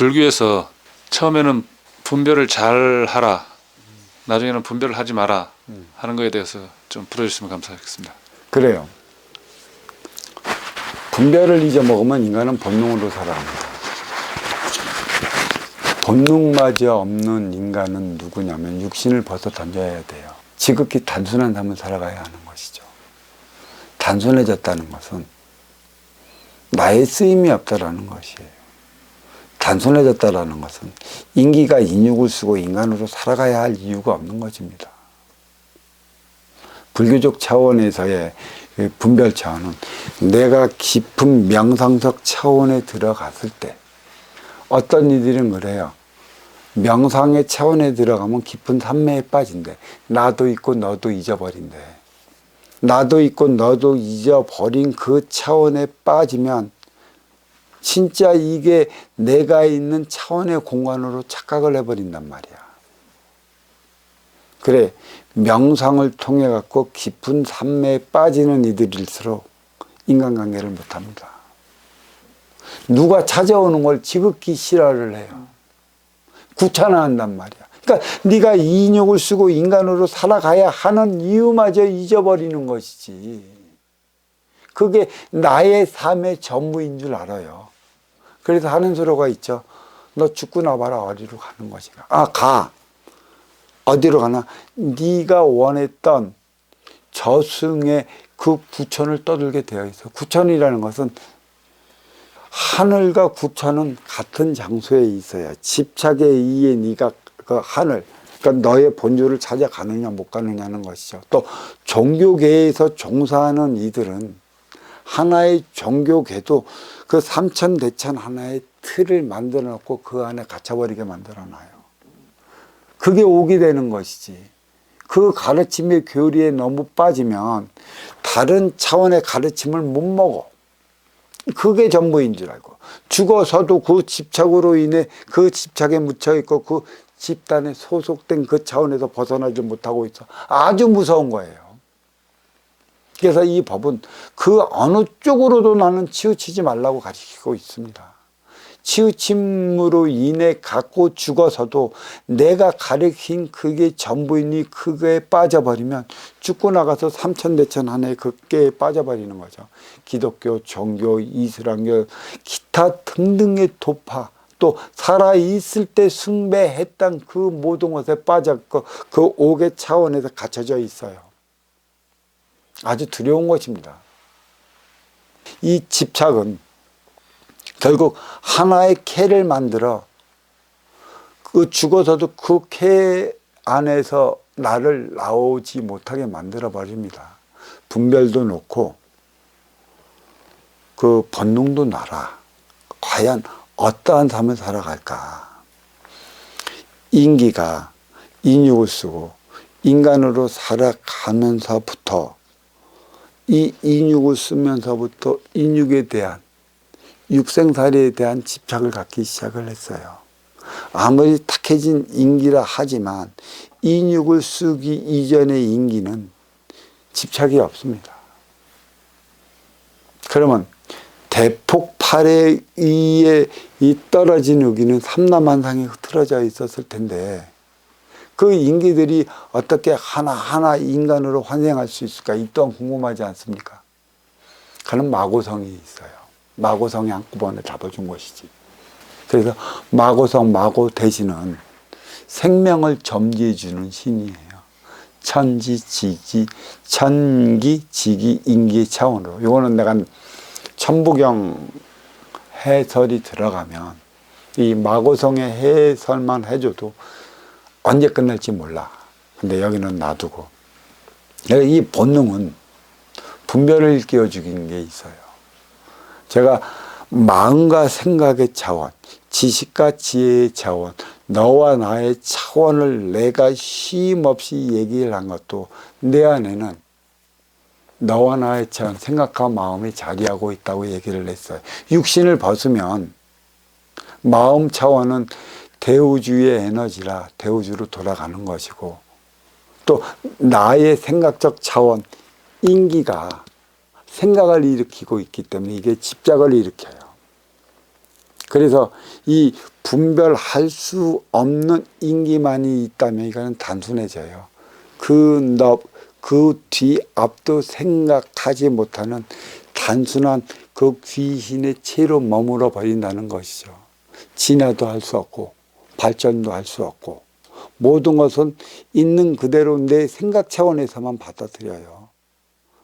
불교에서 처음에는 분별을 잘 하라, 나중에는 분별을 하지 마라 하는 거에 대해서 좀 풀어주시면 감사하겠습니다. 그래요. 분별을 잊어먹으면 인간은 본능으로 살아갑니다. 본능마저 없는 인간은 누구냐면 육신을 벗어 던져야 돼요. 지극히 단순한 삶을 살아가야 하는 것이죠. 단순해졌다는 것은 나의 쓰임이 없다라는 것이에요. 단순해졌다라는 것은 인기가 인육을 쓰고 인간으로 살아가야 할 이유가 없는 것입니다. 불교적 차원에서의 분별 차원은 내가 깊은 명상적 차원에 들어갔을 때 어떤 이들은 그래요. 명상의 차원에 들어가면 깊은 산매에 빠진대. 나도 있고 너도 잊어버린대. 나도 있고 너도 잊어버린 그 차원에 빠지면 진짜 이게 내가 있는 차원의 공간으로 착각을 해버린단 말이야. 그래, 명상을 통해 갖고 깊은 산매에 빠지는 이들일수록 인간관계를 못합니다. 누가 찾아오는 걸 지극히 싫어를 해요. 귀찮아한단 말이야. 그러니까 네가 인욕을 쓰고 인간으로 살아가야 하는 이유마저 잊어버리는 것이지. 그게 나의 삶의 전부인 줄 알아요. 그래서 하는 소리가 있죠. 너 죽고 나봐라 어디로 가는 것인가. 아, 가. 어디로 가나? 네가 원했던 저승의 그 구천을 떠들게 되어 있어. 구천이라는 것은 하늘과 구천은 같은 장소에 있어야 집착에 의해 네가 그 하늘, 그러니까 너의 본주를 찾아가느냐 못 가느냐는 것이죠. 또 종교계에서 종사하는 이들은 하나의 종교계도 그 삼천대천 하나의 틀을 만들어 놓고 그 안에 갇혀버리게 만들어 놔요. 그게 오게 되는 것이지. 그 가르침의 교리에 너무 빠지면 다른 차원의 가르침을 못 먹어. 그게 전부인 줄 알고 죽어서도 그 집착으로 인해 그 집착에 묻혀있고 그 집단에 소속된 그 차원에서 벗어나지 못하고 있어. 아주 무서운 거예요. 그래서 이 법은 그 어느 쪽으로도 나는 치우치지 말라고 가르치고 있습니다. 치우침으로 인해 갖고 죽어서도 내가 가르친 그게 전부이니 그거에 빠져버리면 죽고 나가서 삼천대천 하나의 그게 빠져버리는 거죠. 기독교, 종교, 이슬람교, 기타 등등의 도파, 또 살아있을 때 숭배했던 그 모든 것에 빠졌고 그 옥의 차원에서 갇혀져 있어요. 아주 두려운 것입니다. 이 집착은 결국 하나의 캐를 만들어 그 죽어서도 그 캐 안에서 나를 나오지 못하게 만들어 버립니다. 분별도 놓고 그 본능도 놔라. 과연 어떠한 삶을 살아갈까? 인기가 인육을 쓰고 인간으로 살아가면서부터 이 인육을 쓰면서부터 인육에 대한 육생살이에 대한 집착을 갖기 시작을 했어요. 아무리 탁해진 인기라 하지만 인육을 쓰기 이전의 인기는 집착이 없습니다. 그러면 대폭발에 의해 이 떨어진 의기는 삼라만상에 흐트러져 있었을 텐데 그 인기들이 어떻게 하나하나 인간으로 환생할 수 있을까? 이 또한 궁금하지 않습니까? 그는 마고성이 있어요. 마고성이 한꺼번에 잡아준 것이지. 그래서 마고성, 마고 대신은 생명을 점지해주는 신이에요. 천지, 지기, 천기, 지기, 인기의 차원으로. 이거는 내가 천부경 해설이 들어가면 이 마고성의 해설만 해줘도 언제 끝날지 몰라. 근데 여기는 놔두고. 이 본능은 분별을 일깨워주는 게 있어요. 제가 마음과 생각의 차원, 지식과 지혜의 차원, 너와 나의 차원을 내가 쉼없이 얘기를 한 것도 내 안에는 너와 나의 차원, 생각과 마음이 자리하고 있다고 얘기를 했어요. 육신을 벗으면 마음 차원은 대우주의 에너지라 대우주로 돌아가는 것이고 또 나의 생각적 차원, 인기가 생각을 일으키고 있기 때문에 이게 집착을 일으켜요. 그래서 이 분별할 수 없는 인기만이 있다면 이거는 단순해져요. 그 뒤 앞도 생각하지 못하는 단순한 그 귀신의 채로 머물러 버린다는 것이죠. 진화도 할 수 없고 발전도 할 수 없고 모든 것은 있는 그대로 내 생각 차원에서만 받아들여요.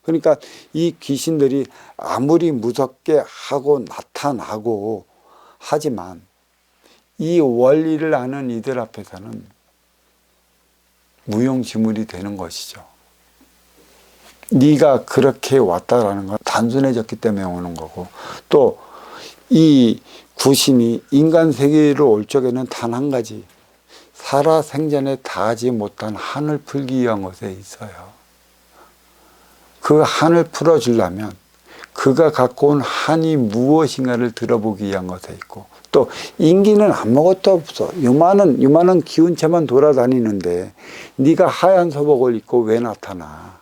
그러니까 이 귀신들이 아무리 무섭게 하고 나타나고 하지만 이 원리를 아는 이들 앞에서는 무용지물이 되는 것이죠. 네가 그렇게 왔다라는 건 단순해졌기 때문에 오는 거고, 또 이 구신이 인간 세계로 올 적에는 단 한 가지, 살아생전에 다하지 못한 한을 풀기 위한 것에 있어요. 그 한을 풀어주려면 그가 갖고 온 한이 무엇인가를 들어보기 위한 것에 있고, 또 인기는 아무것도 없어. 요만한 기운체만 돌아다니는데 네가 하얀 서복을 입고 왜 나타나?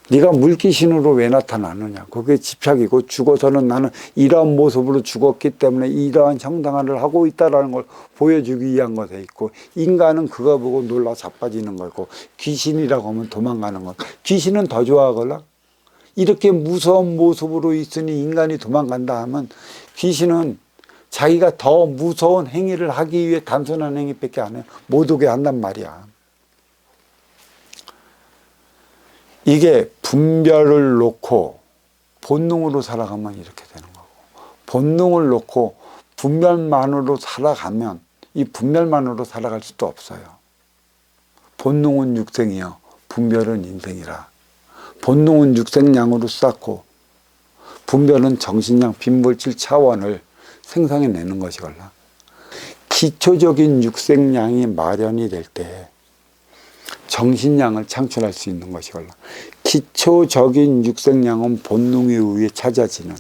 네가 물귀신으로 왜 나타나느냐? 그게 집착이고, 죽어서는 나는 이러한 모습으로 죽었기 때문에 이러한 형상을 하고 있다는 걸 보여주기 위한 것에 있고, 인간은 그거 보고 놀라 자빠지는 거고, 귀신이라고 하면 도망가는 거. 귀신은 더 좋아하거나, 이렇게 무서운 모습으로 있으니 인간이 도망간다 하면 귀신은 자기가 더 무서운 행위를 하기 위해 단순한 행위밖에 안 해요. 못 오게 한단 말이야. 이게 분별을 놓고 본능으로 살아가면 이렇게 되는 거고, 본능을 놓고 분별만으로 살아가면 이 분별만으로 살아갈 수도 없어요. 본능은 육생이요, 분별은 인생이라. 본능은 육생량으로 쌓고 분별은 정신량 빈물질 차원을 생성해내는 것이걸라. 기초적인 육생량이 마련이 될 때 정신량을 창출할 수 있는 것이걸라. 기초적인 육생량은 본능에 의해 찾아지는,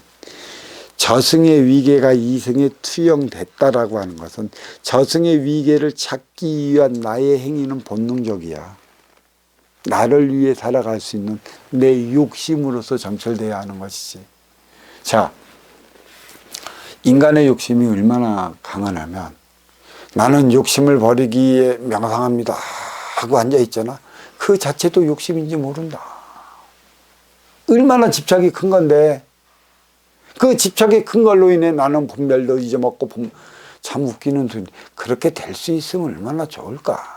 저승의 위계가 이승에 투영됐다라고 하는 것은 저승의 위계를 찾기 위한 나의 행위는 본능적이야. 나를 위해 살아갈 수 있는 내 욕심으로서 점철되어야 하는 것이지. 자, 인간의 욕심이 얼마나 강하냐면, 나는 욕심을 버리기 위해 명상합니다 하고 앉아있잖아. 그 자체도 욕심인지 모른다. 얼마나 집착이 큰 건데, 그 집착이 큰 걸로 인해 나는 분별도 잊어먹고, 참 웃기는 소리. 그렇게 될 수 있으면 얼마나 좋을까.